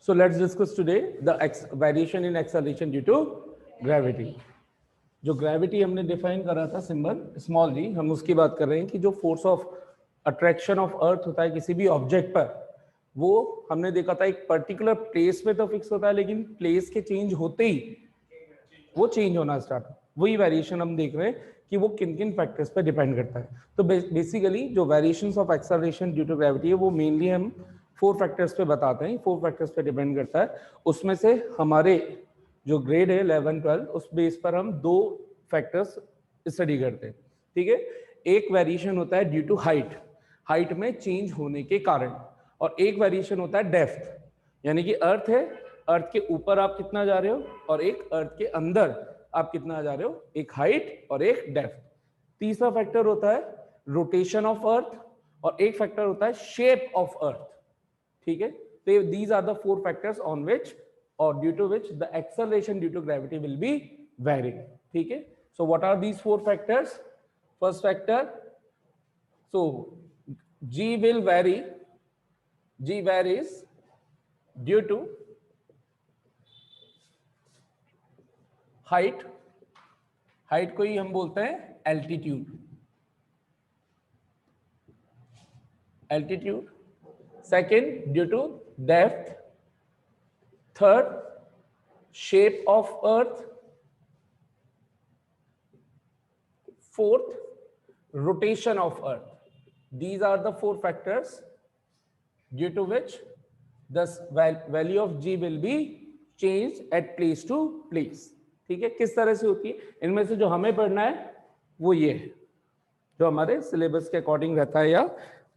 So let's discuss today the variation in acceleration due to gravity. जो gravity हमने define करा था symbol small जी, हम उसकी बात कर रहे हैं कि जो force of attraction of earth होता है किसी भी ऑब्जेक्ट पर, वो हमने देखा था एक पर्टिकुलर प्लेस पे तो फिक्स होता है, लेकिन प्लेस के चेंज होते ही वो चेंज होना स्टार्ट। वही वेरिएशन हम देख रहे हैं कि वो किन किन फैक्टर्स पे डिपेंड करता है। तो बेसिकली जो variations of acceleration due to gravity है वो मेनली हम 4 फैक्टर्स पे बताते हैं, 4 फैक्टर्स पे डिपेंड करता है। उसमें से हमारे जो ग्रेड है 11 12 उस बेस पर हम 2 फैक्टर्स स्टडी करते हैं, ठीक है। एक वेरिएशन होता है ड्यू टू हाइट, हाइट में चेंज होने के कारण, और एक वेरिएशन होता है डेप्थ, यानी कि अर्थ है, अर्थ के ऊपर आप कितना जा रहे हो, और एक अर्थ के अंदर आप कितना जा रहे हो, एक हाइट और एक डेप्थ। तीसरा फैक्टर होता है रोटेशन ऑफ अर्थ, और एक फैक्टर होता है शेप ऑफ अर्थ, ठीक है। तो these are the 4 factors on which और due to which the acceleration due to gravity will be varying, ठीक है। So what are these 4 factors? First factor, so g will vary, g varies due to height, height को ही हम बोलते हैं altitude, altitude. Second, due to depth. Third, shape of earth. Fourth, rotation of earth. These are the 4 factors due to which the value of g will be changed at place to place, ठीक है। किस तरह से होती है? इनमें से जो हमें पढ़ना है वो ये है, जो हमारे सिलेबस के अकॉर्डिंग रहता है, या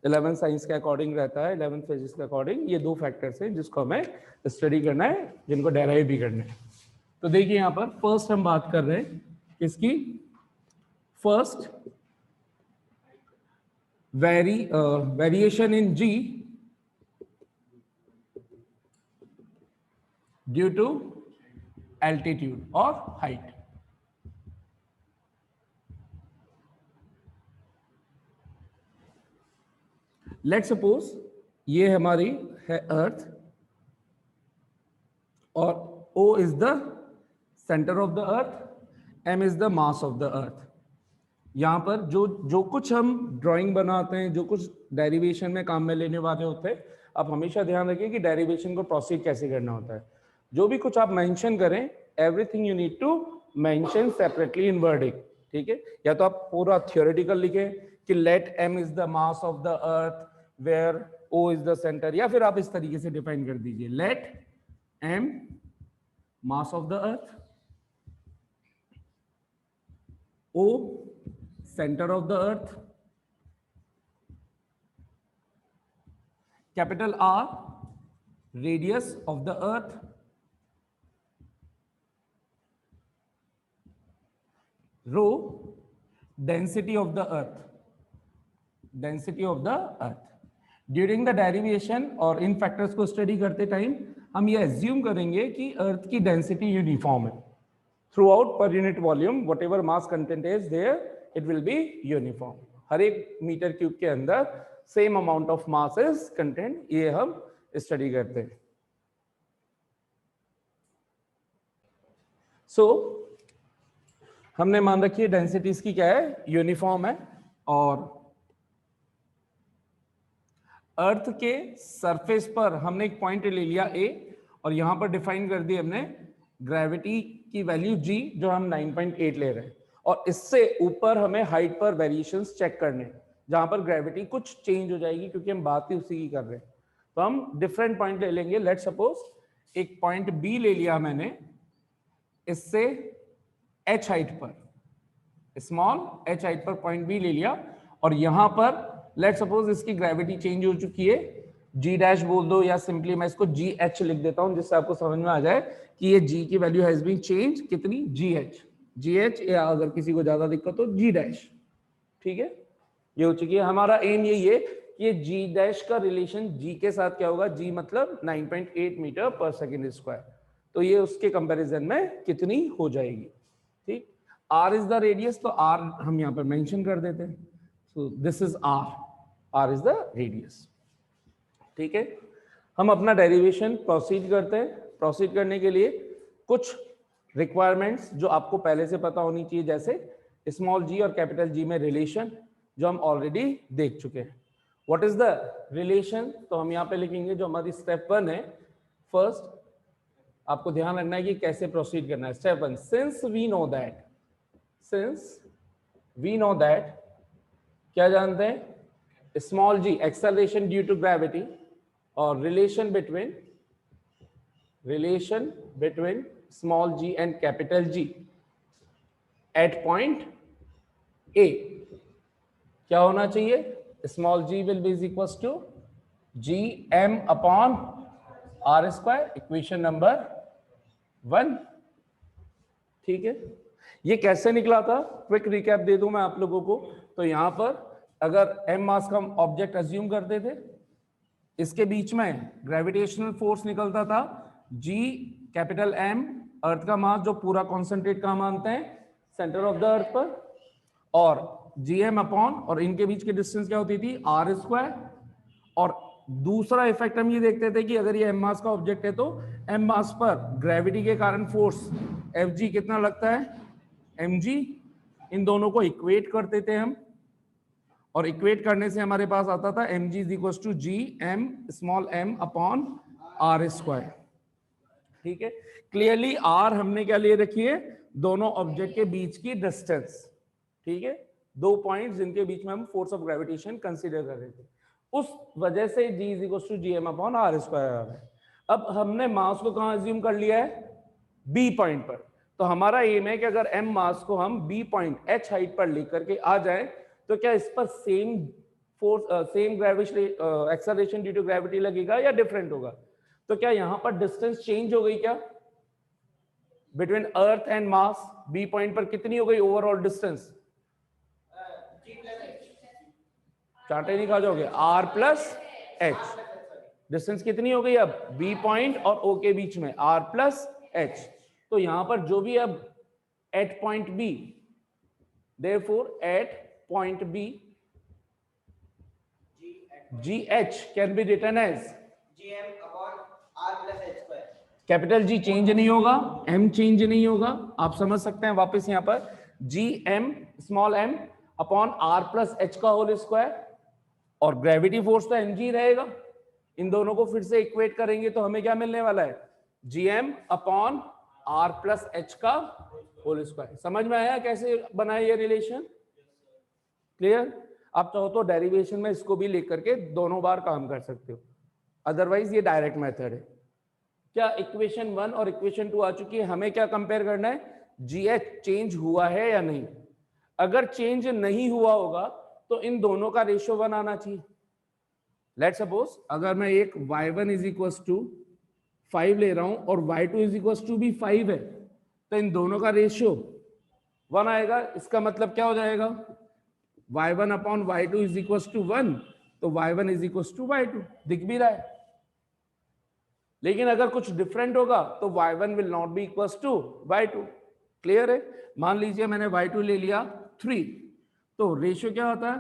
11 साइंस के अकॉर्डिंग रहता है, 11 फिजिक्स के अकॉर्डिंग। ये 2 फैक्टर्स हैं जिसको हमें स्टडी करना है, जिनको डेराइव भी करना है। तो देखिए यहाँ पर फर्स्ट हम बात कर रहे हैं किसकी? First, variation in g due to altitude or height. Let's suppose ये हमारी है अर्थ, और O is the center of the earth, M is the mass of the earth. यहाँ पर जो कुछ हम ड्राइंग बनाते हैं, जो कुछ डेरिवेशन में काम में लेने वाले होते हैं, आप हमेशा ध्यान रखिए कि डेरिवेशन को प्रोसीड कैसे करना होता है। जो भी कुछ आप मेंशन करें, everything you need to mention separately in wording, ठीक है। या तो आप पूरा थियोरेटिकल लिखें कि let m is the mass of the earth where O is the centre, या फिर आप इस तरीके से डिफाइन कर दीजिए, let m mass of the earth, O center of the earth, capital R radius of the earth, rho density of the earth, density of the earth. During the derivation और इन फैक्टर्स को study करते time हम ये assume करेंगे कि earth की density uniform है throughout per unit volume, whatever mass content is there it will be uniform. हर एक मीटर क्यूब के अंदर same amount of mass is content, ये हम स्टडी करते हैं। सो हमने मान रखी है डेंसिटीज की क्या है, यूनिफॉर्म है, और अर्थ के सरफेस पर हमने एक पॉइंट ले लिया ए, और यहां पर डिफाइन कर दी हमने ग्रेविटी की वैल्यू जी, जो हम 9.8 ले रहे हैं, और इससे ऊपर हमें हाइट पर वेरिएशंस चेक करने, जहां पर ग्रेविटी कुछ चेंज हो जाएगी, क्योंकि हम बात ही उसी की कर रहे हैं। तो हम डिफरेंट पॉइंट ले लेंगे। लेट्स सपोज एक पॉइंट बी ले लिया मैंने, इससे h हाइट पर, स्मॉल h हाइट पर पॉइंट बी ले लिया, और यहां पर लेट्स सपोज इसकी ग्रेविटी चेंज हो चुकी है, g डैश बोल दो, या सिंपली मैं इसको gh लिख देता हूं, जिससे आपको समझ में आ जाए कि ये g की वैल्यू हैज बीन चेंज, कितनी, gh, या अगर किसी को ज्यादा दिक्कत हो g डैश, ठीक है। ये हो चुकी है। हमारा एम यही है कि ये g डैश का रिलेशन g के साथ क्या होगा, g मतलब 9.8 मीटर पर सेकेंड स्क्वायर, तो ये उसके कंपैरिजन में कितनी हो जाएगी, ठीक। r इज द रेडियस, तो r हम यहाँ पर मेंशन कर देते हैं, so this is r, r is the radius, ठीक है। हम अपना डेरिवेशन प्रोसीड करते हैं। प्रोसीड करने के लिए कुछ रिक्वायरमेंट्स जो आपको पहले से पता होनी चाहिए, जैसे स्मॉल जी और कैपिटल जी में रिलेशन, जो हम ऑलरेडी देख चुके हैं। What is the relation? तो हम यहाँ पे लिखेंगे जो हमारी स्टेप 1 है। फर्स्ट आपको ध्यान रखना है कि कैसे प्रोसीड करना है। Step 1, since we know that, क्या जानते हैं? Small G acceleration due to gravity और relation between small G and capital G at point A क्या होना चाहिए? Small G will be equal to G M upon are square, equation number 1। ठीक है, ये कैसे निकला था? क्विक रिकैप दे दूं मैं आप लोगों को। तो यहां पर अगर m मास का हम ऑब्जेक्ट अज्यूम करते थे, इसके बीच में ग्रेविटेशनल फोर्स निकलता था g कैपिटल M, अर्थ का मास जो पूरा कॉन्सेंट्रेट कहाँ मानते हैं? सेंटर ऑफ द अर्थ पर, और gm अपॉन, और इनके बीच की डिस्टेंस क्या होती थी? R square. और दूसरा इफेक्ट हम ये देखते थे कि अगर ये m मास का ऑब्जेक्ट है तो m मास पर ग्रेविटी के कारण फोर्स Fg कितना लगता है? mg। इन दोनों को इक्वेट करते थे हम, और इक्वेट करने से हमारे पास आता था mg is equal to G M small m upon are square. ठीक है, क्लियरली r हमने क्या ले रखी है? दोनों ऑब्जेक्ट के बीच की डिस्टेंस। ठीक है, दो पॉइंट्स जिनके बीच में हम फोर्स ऑफ ग्रेविटेशन कंसीडर कर रहे थे, उस वजह से g is equal to G M upon are square आ रहा है। अब हमने मास को कहां अज्यूम कर लिया है? b पॉइंट पर। तो हमारा एम है कि अगर m मास को हम b पॉइंट h हाइट पर लेकर के आ जाए तो क्या इस पर same force, same gravity acceleration due to gravity लगेगा या डिफरेंट होगा? तो क्या यहां पर डिस्टेंस चेंज हो गई क्या between earth and mass? B point पर कितनी हो गई ओवरऑल डिस्टेंस? चार्टे नहीं खा जाओगे, आर प्लस एच। डिस्टेंस कितनी हो गई अब बी पॉइंट और ओ के बीच में? R plus h. तो यहां पर जो भी अब at point B, therefore at point B, GH can be written as GM upon R plus H square। Capital G change नहीं होगा, M चेंज नहीं होगा। आप समझ सकते हैं वापस यहाँ पर GM small m upon R plus H का होल स्क्वायर, और ग्रेविटी फोर्स तो mg रहेगा। इन दोनों को फिर से इक्वेट करेंगे तो हमें क्या मिलने वाला है? GM upon R plus H का होल स्क्वायर। समझ में आया कैसे बनाया ये रिलेशन? क्लियर? आप चाहो तो डेरिवेशन में इसको भी लेकर के दोनों बार काम कर सकते हो, अदरवाइज ये डायरेक्ट मेथड है। क्या इक्वेशन 1 और इक्वेशन 2 आ चुकी है? हमें क्या कंपेयर करना है? GH चेंज हुआ है या नहीं। अगर चेंज नहीं हुआ होगा तो इन दोनों का रेशियो 1 आना चाहिए। लेट सपोज अगर मैं एक y1 इज इक्वल टू 5 ले रहा हूं और y2 इज इक्वल टू भी 5 है, तो इन दोनों का रेशियो 1 आएगा। इसका मतलब क्या हो जाएगा? y1 upon y2 is equal to 1, तो y1 is equal to y2 दिख भी रहा है। लेकिन अगर कुछ डिफरेंट होगा तो y1 will not be equal to y2। Clear है? मान लीजिए मैंने y2 ले लिया 3, तो रेशियो क्या होता है?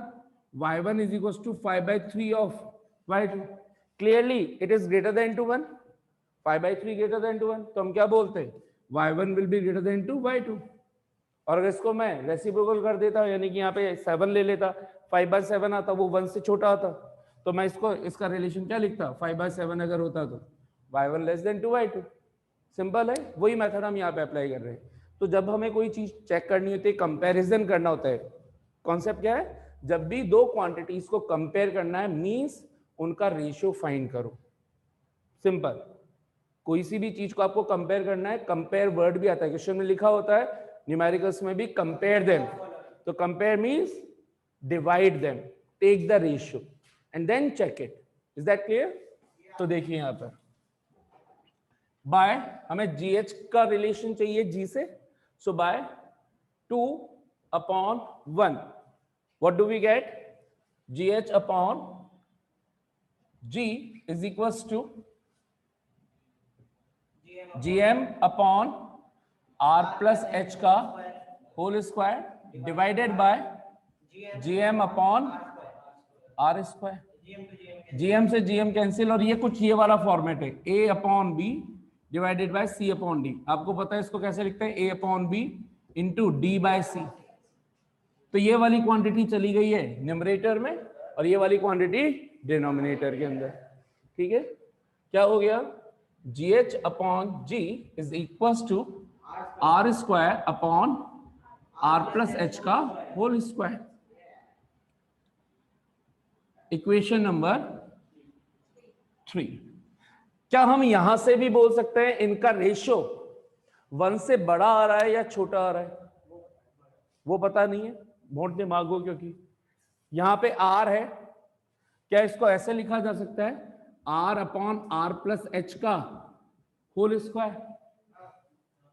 y1 is equal to 5/3 of y2। Clearly it is greater than to 1, 5/3 greater than to 1, तो हम क्या बोलते हैं? y1 will be greater than to y2। और अगर इसको मैं रेसिप्रोकल कर देता, यानी कि यहाँ पे 7 ले लेता, 5/7 आता, वो 1 से छोटा आता, तो मैं इसका रिलेशन क्या लिखता? 5/7 अगर होता तो y1 less than 2y2। Simple है, वही मेथड हम यहाँ पे अप्लाई कर रहे हैं। तो जब हमें कोई चीज चेक करनी होती है, कंपैरिजन करना होता है, कॉन्सेप्ट क्या है? जब भी दो क्वांटिटीज को कंपेयर करना है, मींस उनका रेशियो फाइंड करो। सिंपल, कोई सी भी चीज को आपको कंपेयर करना है, कंपेयर वर्ड भी आता है, क्वेश्चन में लिखा होता है, न्यूमेरिकल्स में भी, कंपेयर देम। तो compare means divide them, take the ratio and then check it. Is that clear? तो देखिए यहां पर बाय हमें GH का रिलेशन चाहिए G से, so by 2/1 what do we get? GH upon G is equals to GM upon R plus H का whole square divided by GM upon R square. GM से जीएम कैंसिल, और ये कुछ ये वाला फॉर्मेट है, A upon B divided by C upon D. आपको पता है इसको कैसे लिखते हैं, A upon B into D by C. तो ये वाली क्वांटिटी चली गई है न्यूमरेटर में और ये वाली क्वांटिटी डिनोमिनेटर के अंदर। ठीक है, क्या हो गया, G H upon G is equal to r square upon are plus H का होल स्क्वायर। Equation number 3। क्या हम यहां से भी बोल सकते हैं इनका रेशियो 1 से बड़ा आ रहा है या छोटा आ रहा है? वो पता नहीं है, बहुत दिमाग हो, क्योंकि यहां पे आर है। क्या इसको ऐसे लिखा जा सकता है, R upon are plus H का होल स्क्वायर?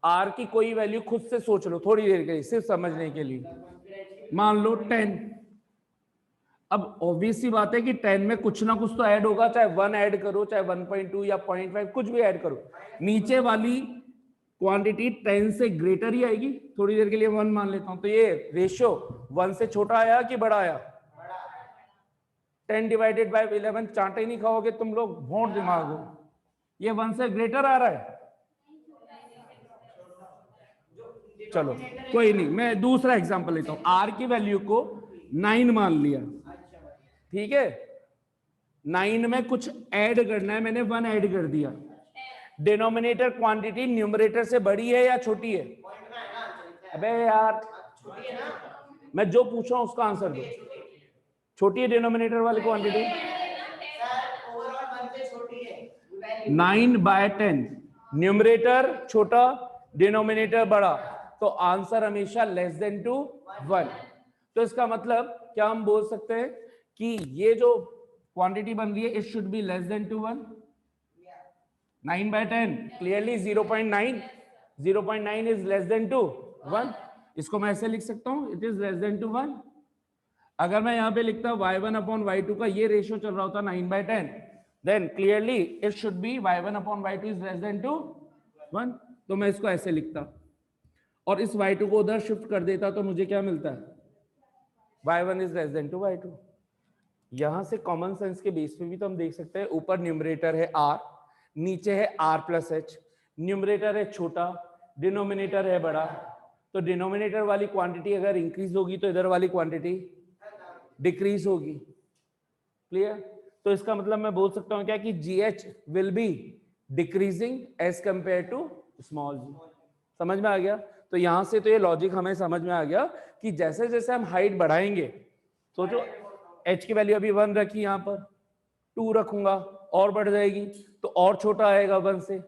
आर की कोई वैल्यू खुद से सोच लो थोड़ी देर के लिए, सिर्फ समझने के लिए। मान लो 10। अब ऑब्वियस सी बात है कि 10 में कुछ ना कुछ तो ऐड होगा, चाहे 1 ऐड करो, चाहे 1.2 या 0.5, कुछ भी ऐड करो, नीचे वाली क्वांटिटी 10 से ग्रेटर ही आएगी। थोड़ी देर के लिए 1 मान लेता हूं, तो ये रेशियो 1 से छोटा आया कि बड़ा आया? 10 डिवाइडेड बाय 11, चांटे नहीं खाओगे तुम लोग, बहुत दिमाग हो। ये 1 से ग्रेटर आ रहा है। चलो कोई नहीं, मैं दूसरा एग्जांपल लेता हूं। आर की वैल्यू को 9 मान लिया, ठीक है। 9 में कुछ ऐड करना है, मैंने 1 ऐड कर दिया। डिनोमिनेटर क्वांटिटी न्यूमरेटर से बड़ी है या छोटी है? अबे यार, मैं जो पूछ रहा हूं उसका आंसर दो। छोटी है डिनोमिनेटर वाली क्वांटिटी। 9/10, न्यूमरेटर छोटा, डिनोमिनेटर बड़ा, तो आंसर हमेशा लेस देन टू 1। तो इसका मतलब क्या हम बोल सकते हैं कि ये जो क्वांटिटी बन रही है it should be less than to 1। 9/10 clearly 0.9, 0.9 is less than to 1। इसको मैं ऐसे लिख सकता हूं, it is less than to 1। अगर मैं यहां पे लिखता y1 अपॉन y2 का ये रेशियो चल रहा होता 9/10, then clearly it should be y1 upon y2 is less than to 1। तो मैं इसको ऐसे लिखता और इस y2 को उधर शिफ्ट कर देता, तो मुझे क्या मिलता है, y1 is less than to y2। यहां से कॉमन सेंस के बेस पे भी तो हम देख सकते हैं, ऊपर न्यूमरेटर है r, नीचे है r प्लस एच। न्यूमरेटर है छोटा, डिनोमिनेटर है बड़ा, तो डिनोमिनेटर वाली क्वांटिटी अगर इंक्रीज होगी तो इधर वाली क्वांटिटी डिक्रीज होगी। क्लियर? तो इसका मतलब मैं बोल सकता हूं क्या कि GH will be decreasing as compare to small g। समझ में आ गया? तो यहां से तो ये लॉजिक हमें समझ में आ गया कि जैसे जैसे हम हाइट बढ़ाएंगे, सोचो h की वैल्यू अभी 1 रखी, यहां पर 2 रखूंगा और बढ़ जाएगी, तो और छोटा आएगा 1 से।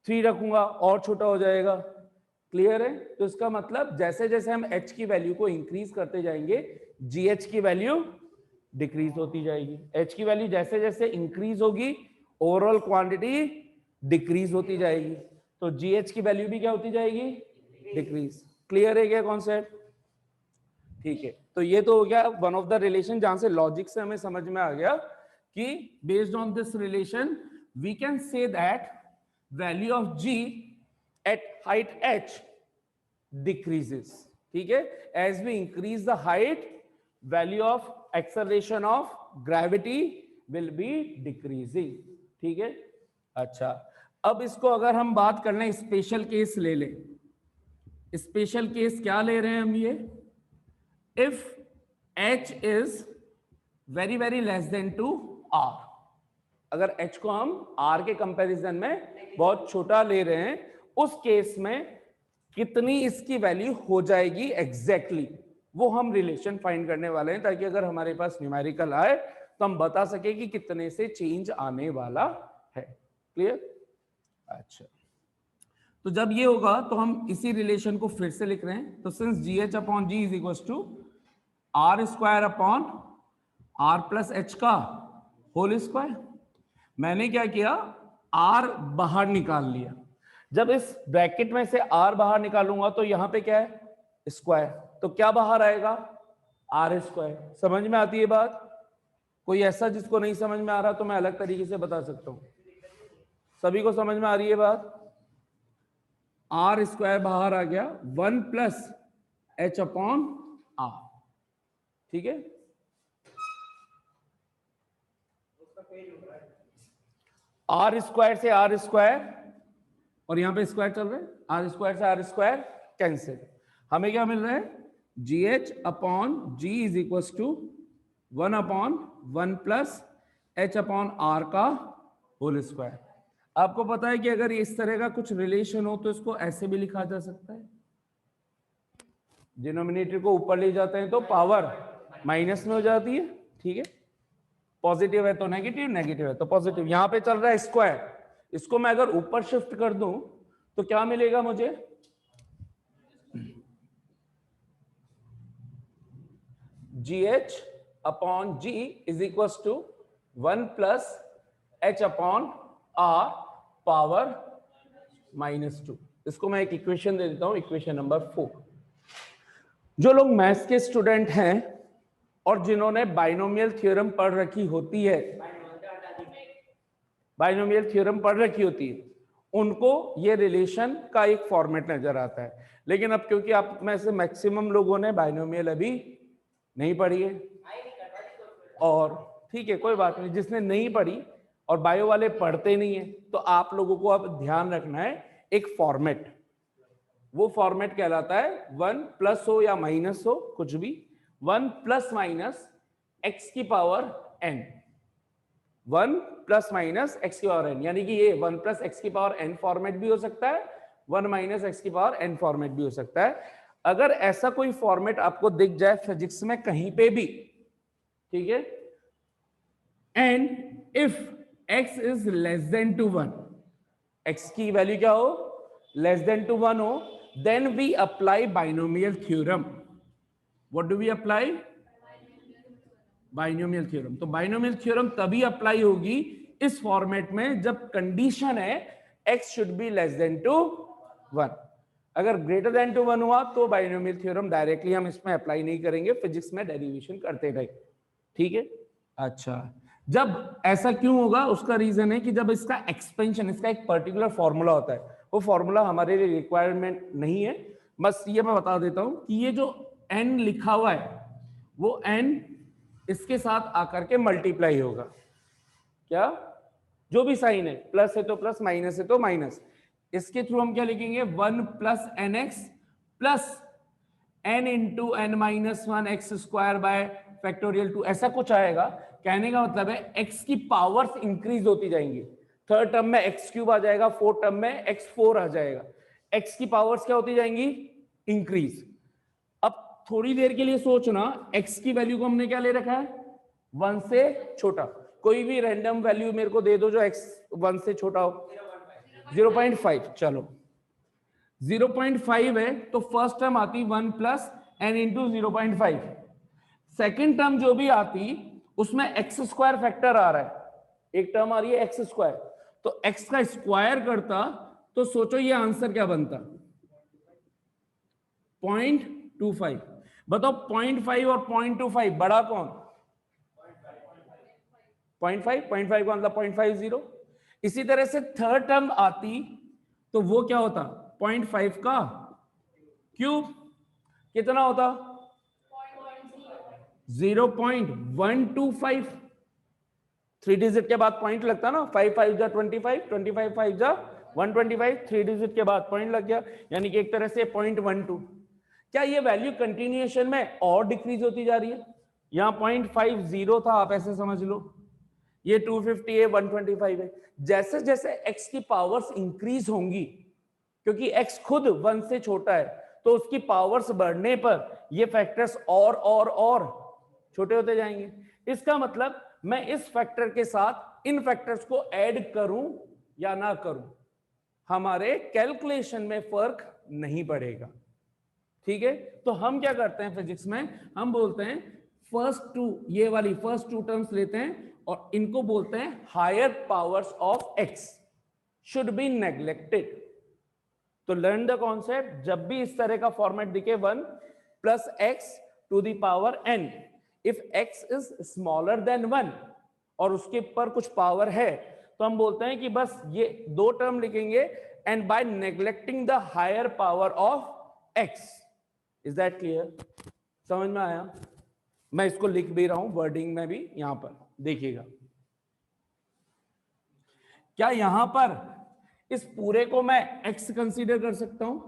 3 रखूंगा और छोटा हो जाएगा। क्लियर है? तो इसका मतलब जैसे जैसे हम h की वैल्यू को इंक्रीज करते जाएंगे, GH की वैल्यू डिक्रीज होती जाएगी। h की वैल्यू जैसे जैसे इंक्रीज होगी, ओवरऑल क्वांटिटी डिक्रीज होती जाएगी, तो GH की वैल्यू भी क्या होती जाएगी, डिक्रीज। क्लियर है क्या कॉन्सेप्ट? ठीक है, तो ये तो हो गया वन ऑफ द रिलेशन जहां से लॉजिक से हमें समझ में आ गया कि based on this relation we can say that value of G at height h decreases। ठीक है, as we increase the height, value of acceleration of gravity will be decreasing। ठीक है, अच्छा अब इसको अगर हम बात कर लें, स्पेशल केस ले लें। स्पेशल केस क्या ले रहे हैं हम, ये if h is very very less than to r। अगर h को हम r के कंपैरिजन में बहुत छोटा ले रहे हैं, उस केस में कितनी इसकी वैल्यू हो जाएगी एग्जैक्टली वो हम रिलेशन फाइंड करने वाले हैं, ताकि अगर हमारे पास न्यूमेरिकल आए तो हम बता सके कि कितने से चेंज आने वाला है। क्लियर? अच्छा, तो जब ये होगा तो हम इसी रिलेशन को फिर से लिख रहे हैं। तो since GH upon G is equal to R square upon R plus H का होल स्क्वायर। मैंने क्या किया, R बाहर निकाल लिया। जब इस ब्रैकेट में से R बाहर निकालूंगा तो यहां पे क्या है, स्क्वायर, तो क्या बाहर आएगा, R स्क्वायर। समझ में आती है बात? कोई ऐसा जिसको नहीं समझ में आ रहा तो मैं अलग तरीके से बता सकता हूं। सभी को समझ में आ रही है बात? R स्क्वायर बाहर आ गया, 1 प्लस एच अपॉन R। ठीक है, आर स्क्वायर से आर स्क्वायर, और यहां पे स्क्वायर चल रहा है, आर स्क्वायर से आर स्क्वायर कैंसिल, हमें क्या मिल रहा है, G H upon G is equal to 1/1 plus H upon R का होल स्क्वायर। आपको पता है कि अगर इस तरह का कुछ रिलेशन हो तो इसको ऐसे भी लिखा जा सकता है, डिनोमिनेटर को ऊपर ले जाते हैं तो पावर माइनस में हो जाती है, ठीक है, पॉजिटिव है तो नेगेटिव, नेगेटिव है तो पॉजिटिव। यहां पे चल रहा है स्क्वायर, इसको मैं अगर ऊपर शिफ्ट कर दूं तो क्या मिलेगा मुझे, G H upon G is equal to 1 plus H upon R power -2। इसको मैं एक इक्वेशन दे देता हूं, इक्वेशन नंबर 4। जो लोग मैथ्स के स्टूडेंट हैं और जिन्होंने बाइनोमियल थ्योरम पढ़ रखी होती है, बाइनोमियल थ्योरम पढ़ रखी होती है, उनको ये रिलेशन का एक फॉर्मेट नजर आता है। लेकिन अब क्योंकि आप में से मैक्सिमम लोगों ने बाइनोमियल अभी नहीं पढ़ी है, और ठीक है कोई बात नहीं, जिसने नहीं पढ़ी और बायो वाले पढ़ते नहीं है, तो आप लोगों को अब ध्यान रखना है एक फॉर्मेट, वो फॉर्मेट कहलाता है 1 प्लस हो या माइनस हो कुछ भी, 1 प्लस माइनस एक्स की power n, 1 plus minus x की पावर n, यानी कि ये 1 प्लस एक्स की पावर n फॉर्मेट भी हो सकता है, 1 माइनस एक्स की पावर n फॉर्मेट भी हो सकता है। अगर ऐसा कोई फॉर्मेट आपको दिख जाए फिजिक्स में कहीं पे भी, ठीक है, and if x is less than to 1, x की वैल्यू क्या हो, लेस देन टू 1 हो, then we apply binomial theorem. What do we apply, binomial theorem. तो बाइनोमियल थ्योरम तभी अप्लाई होगी इस फॉर्मेट में जब कंडीशन है x should be less than to 1। अगर ग्रेटर देन टू 1 हुआ तो बाइनोमियल थ्योरम डायरेक्टली हम इसमें अप्लाई नहीं करेंगे, फिजिक्स में डेरिवेशन करते रहे, ठीक है। अच्छा, जब ऐसा क्यों होगा, उसका रीजन है कि जब इसका एक्सपेंशन, इसका एक पर्टिकुलर फॉर्मूला होता है, वो फॉर्मूला हमारे लिए रिक्वायरमेंट नहीं है, बस ये मैं बता देता हूं कि ये जो n लिखा हुआ है वो n इसके साथ आकर के मल्टीप्लाई होगा, क्या, जो भी साइन है, प्लस है तो प्लस, माइनस है तो माइनस, इसके थ्रू हम क्या लिखेंगे, 1 plus N X plus n into N minus 1 X square by factorial 2, ऐसा कुछ आएगा। कहने का मतलब है x की पावर्स इंक्रीज होती जाएंगी, थर्ड टर्म में x क्यूब आ जाएगा, फोर्थ टर्म में x4 आ जाएगा, x की पावर्स क्या होती जाएंगी, इंक्रीज। अब थोड़ी देर के लिए सोचना, x की वैल्यू को हमने क्या ले रखा है, 1 से छोटा, कोई भी रैंडम वैल्यू मेरे को दे दो जो x 1 से छोटा हो, 0.5, चलो 0.5 है तो फर्स्ट टर्म आती 1 plus N into 0.5, second term जो भी आती उसमें एक्स स्क्वायर फैक्टर आ रहा है, एक टर्म आ रही है एक्स स्क्वायर, तो एक्स का स्क्वायर करता तो सोचो ये आंसर क्या बनता, 0.25। बताओ 0.5 और 0.25 बड़ा कौन, 0.5 का मतलब 0.50। इसी तरह से थर्ड टर्म आती तो वो क्या होता, 0.5 का क्यूब कितना होता, 0.125, 3 डिजिट के बाद पॉइंट लगता ना, 5 5 जा 25, 25 5 जा 125, 3 डिजिट के बाद पॉइंट लग गया, यानी कि एक तरह से 0.12। क्या ये वैल्यू कंटिन्यूएशन में और डिक्रीज होती जा रही है, यहां 0.50 था, आप ऐसे समझ लो, ये 250 है, 125 है, जैसे जैसे x की पावर्स इंक्रीज होंगी, क्योंकि x खुद 1 से छोटा है, तो उसकी पावर्स बढ़ने पर ये फैक्टर्स और छोटे होते जाएंगे। इसका मतलब मैं इस फैक्टर के साथ इन फैक्टर्स को ऐड करूं या ना करूं, हमारे कैलकुलेशन में फर्क नहीं पड़ेगा, ठीक है। तो हम क्या करते हैं फिजिक्स में, हम बोलते हैं फर्स्ट टू, ये वाली फर्स्ट टू टर्म्स लेते हैं और इनको बोलते हैं higher powers of X should be neglected. तो लर्न द कॉन्सेप्ट, जब भी इस तरह का फॉर्मेट दिखे 1 plus X to the power n, if x is smaller than 1 और उसके ऊपर कुछ पावर है, तो हम बोलते हैं कि बस ये दो टर्म लिखेंगे, and by neglecting the higher power of x। Is that clear, समझ में आया, मैं इसको लिख भी रहा हूं वर्डिंग में भी, यहां पर देखिएगा, क्या यहां पर इस पूरे को मैं x कंसीडर कर सकता हूं?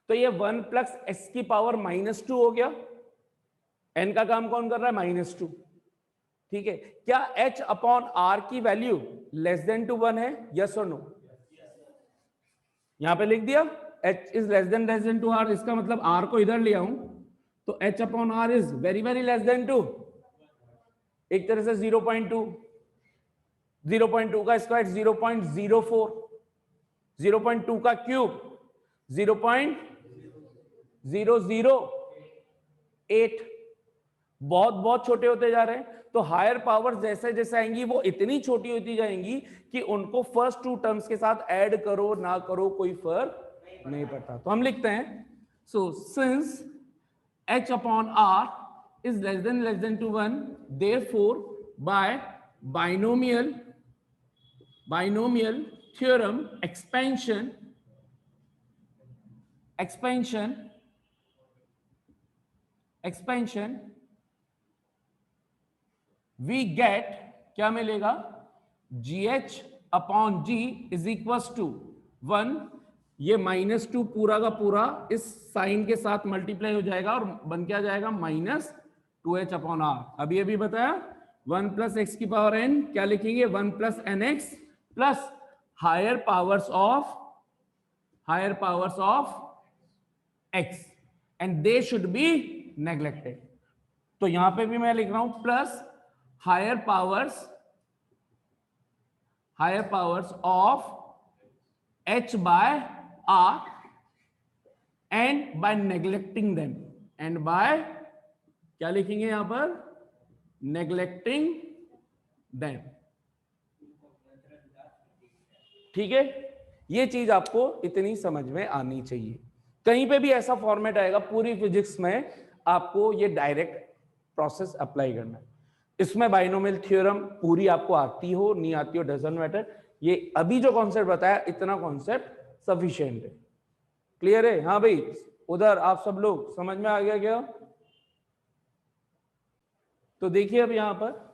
तो ये 1 प्लस एक्स की पावर -2 हो गया। n का काम कौन कर रहा है? -2। ठीक है, क्या h अपॉन r की वैल्यू लेस देन टू 1 है? यस और नो? यहां पे लिख दिया h is less than to r, इसका मतलब r को इधर ले आऊं तो h upon r is very very less than to, एक तरह से 0.2, 0.2 का स्क्वायर 0.04, 0.2 का क्यूब 0.008, बहुत बहुत छोटे होते जा रहे हैं। तो हायर पावर जैसे जैसे आएंगी वो इतनी छोटी होती जाएंगी कि उनको फर्स्ट टू टर्म्स के साथ ऐड करो ना करो कोई फर्क नहीं पड़ता। तो हम लिखते हैं so since h upon r is less than to 1, therefore by binomial theorem expansion we get क्या मिलेगा? gh upon g is equal to 1, ये -2 पूरा का पूरा इस साइन के साथ मल्टीप्लाई हो जाएगा और बन क्या जाएगा? -2h upon r। अभी अभी बताया 1 प्लस एक्स की पावर n, क्या लिखेंगे? 1 plus N X plus higher powers of x and they should be neglected. तो यहां पे भी मैं लिख रहा हूं plus higher powers of h by r and by neglecting them, and by क्या लिखेंगे यहां पर? Neglecting them. ठीक है, ये चीज आपको इतनी समझ में आनी चाहिए। कहीं पे भी ऐसा फॉर्मेट आएगा पूरी फिजिक्स में, आपको ये डायरेक्ट प्रोसेस अप्लाई करना है। इसमें बाइनोमियल थ्योरम पूरी आपको आती हो नहीं आती हो डजंट मैटर, ये अभी जो कॉन्सेप्ट बताया इतना कॉन्सेप्ट सफिशिएंट है। क्लियर है? हाँ भाई, उधर आप सब लोग समझ में आ गया क्या? तो देखिए अब यहां पर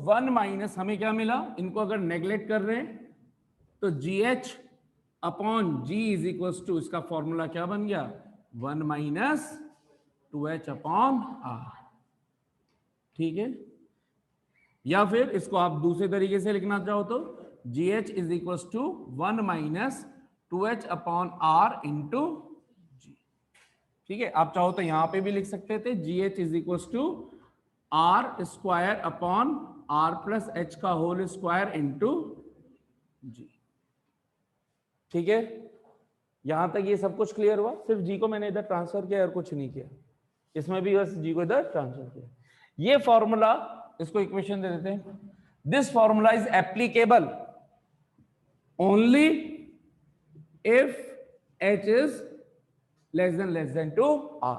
1 माइनस हमें क्या मिला? इनको अगर नेग्लेक्ट कर रहे हैं तो gh upon g is equal to, इसका फॉर्मूला क्या बन गया? 1 माइनस 2h अपॉन r। ठीक है, या फिर इसको आप दूसरे तरीके से लिखना चाहो तो gh is equal to 1 minus 2h upon r into g। ठीक है, आप चाहो तो यहां पे भी लिख सकते थे gh is equal to r square upon r plus h का होल स्क्वायर इंटू g। ठीक है, यहां तक ये सब कुछ क्लियर हुआ? सिर्फ g को मैंने इधर ट्रांसफर किया और कुछ नहीं किया, इसमें भी बस g को इधर ट्रांसफर किया। ये फॉर्मूला, इसको इक्वेशन दे देते हैं। This formula is applicable only if h is less than to r।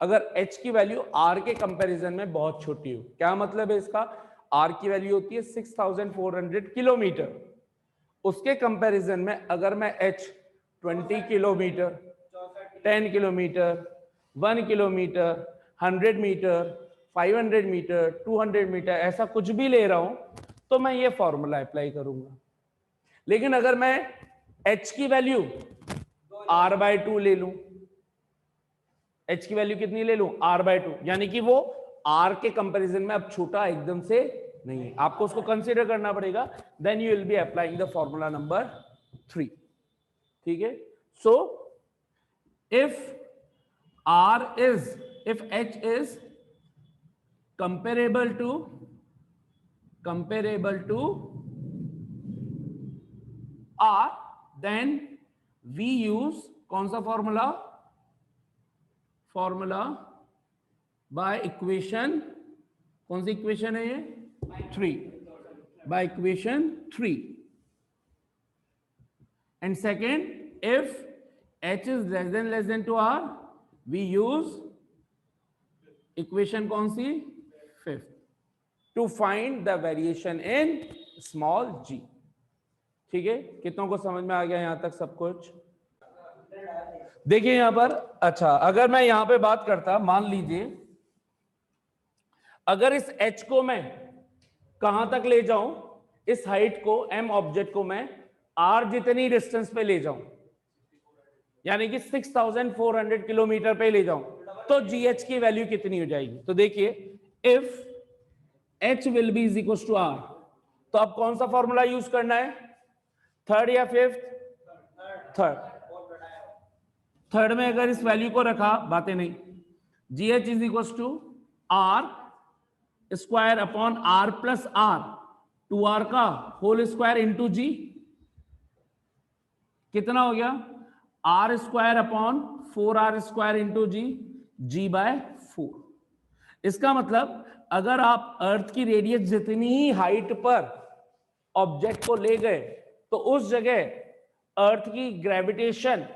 अगर h की वैल्यू r के कंपैरिजन में बहुत छोटी हो। क्या मतलब है इसका? r की वैल्यू होती है 6400 किलोमीटर, उसके कंपैरिजन में अगर मैं h 20 kilometre, 10 kilometre, 1 kilometre, 100 metre, 500 metre, 200 metre ऐसा कुछ भी ले रहा हूं तो मैं ये फॉर्मूला अप्लाई करूंगा। लेकिन अगर मैं h की वैल्यू r/2 ले लूं, h की वैल्यू कितनी ले लूं? r/2, यानी कि वो r के कंपैरिजन में अब छोटा एकदम से नहीं है, आपको उसको कंसीडर करना पड़ेगा। Then you will be applying the formula number 3। ठीक है, so if h is comparable to r, then we use कौन सा फॉर्मूला? बाय इक्वेशन, कौन सी इक्वेशन है ये? 3, by equation 3। And second, if h is less than to r, we use equation कौन सी? 5th, to find the variation in small g। ठीक है, कितनों को समझ में आ गया यहां तक सब कुछ? देखिए यहां पर, अच्छा अगर मैं यहां पे बात करता, मान लीजिए अगर इस h को मैं कहां तक ले जाऊं, इस हाइट को m ऑब्जेक्ट को मैं r जितनी डिस्टेंस पे ले जाऊं, यानी कि 6400 किलोमीटर पे ले जाऊं, तो gh की वैल्यू कितनी हो जाएगी। तो देखिए if h will be is equal to r, तो अब कौन सा फॉर्मूला यूज करना है, थर्ड या फिफ्थ, थर्ड में अगर इस वैल्यू को रखा, बातें नहीं, gh is equal to r square upon r plus r, 2r का होल स्क्वायर इंटू g, कितना हो गया, r square upon 4r square into G, g by 4। इसका मतलब अगर आप अर्थ की रेडियस जितनी ही हाइट पर ऑब्जेक्ट को ले गए, तो उस जगह अर्थ की ग्रेविटेशन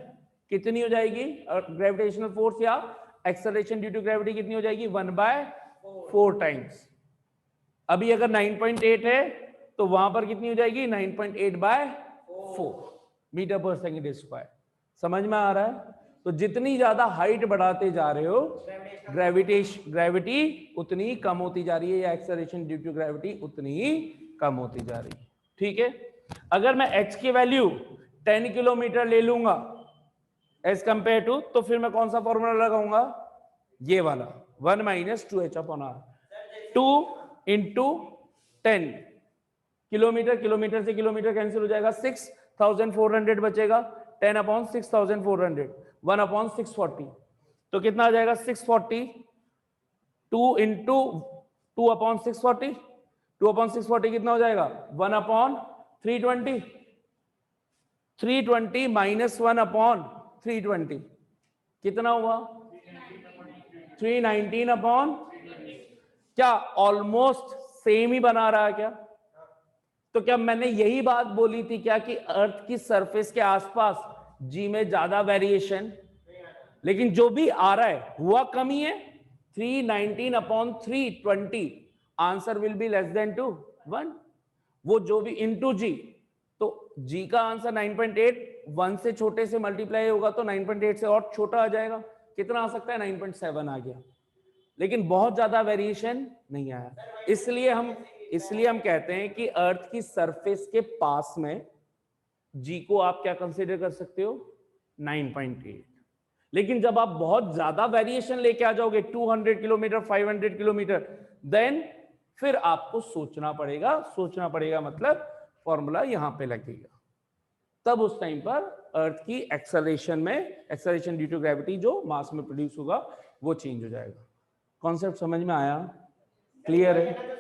कितनी हो जाएगी, ग्रेविटेशनल फोर्स या एक्सेलरेशन ड्यू टू ग्रेविटी कितनी हो जाएगी, 1/4 टाइम्स। अभी अगर 9.8 है तो वहां पर कितनी हो जाएगी, 9.8/4 मीटर पर सेकेंड स्क्वायर। समझ में आ रहा है। तो जितनी ज्यादा हाइट बढ़ाते जा रहे हो, ग्रेविटी उतनी कम होती जा रही है, या एक्सेलरेशन ड्यू टू ग्रेविटी उतनी ही कम होती जा रही है। ठीक है, अगर मैं h की वैल्यू 10 किलोमीटर ले लूंगा एज कंपेयर टू, तो फिर मैं कौन सा फॉर्मूला लगाऊंगा, ये वाला 1 - 2h upon r, 2 into 10 kilometre, kilometre से किलोमीटर कैंसिल हो जाएगा, 6400 बचेगा, 10 अपॉन 6400, 1 अपॉन 640, तो कितना आ जाएगा 640, 2 इंटू 2 अपॉन 640, 2 अपॉन 640 कितना हो जाएगा, 1 अपॉन 320, 320 माइनस 1 अपॉन 320 कितना हुआ, 319 अपॉन, क्या ऑलमोस्ट सेम ही बना रहा है क्या। तो क्या मैंने यही बात बोली थी क्या कि अर्थ की सरफेस के आसपास जी में ज्यादा वेरिएशन, लेकिन जो भी आ रहा है हुआ कम ही है, 319 upon 320, answer will be less then 1, वो जो भी इंटू जी, तो जी का आंसर 9.8, 1 से छोटे से मल्टीप्लाई होगा तो 9.8 से और छोटा आ जाएगा, कितना आ सकता है, 9.7 आ गया, लेकिन बहुत ज्यादा वेरिएशन नहीं आया। इसलिए हम कहते हैं कि अर्थ की सरफेस के पास में जी को आप क्या कंसीडर कर सकते हो, 9.8। लेकिन जब आप बहुत ज्यादा वेरिएशन लेके आ जाओगे, 200 किलोमीटर, 500 किलोमीटर, देन फिर आपको सोचना पड़ेगा मतलब फॉर्मूला यहां पे लगेगा, तब उस टाइम पर अर्थ की एक्सेलरेशन ड्यू टू ग्रेविटी जो मास में प्रोड्यूस होगा वो चेंज हो जाएगा। कॉन्सेप्ट समझ में आया, क्लियर है।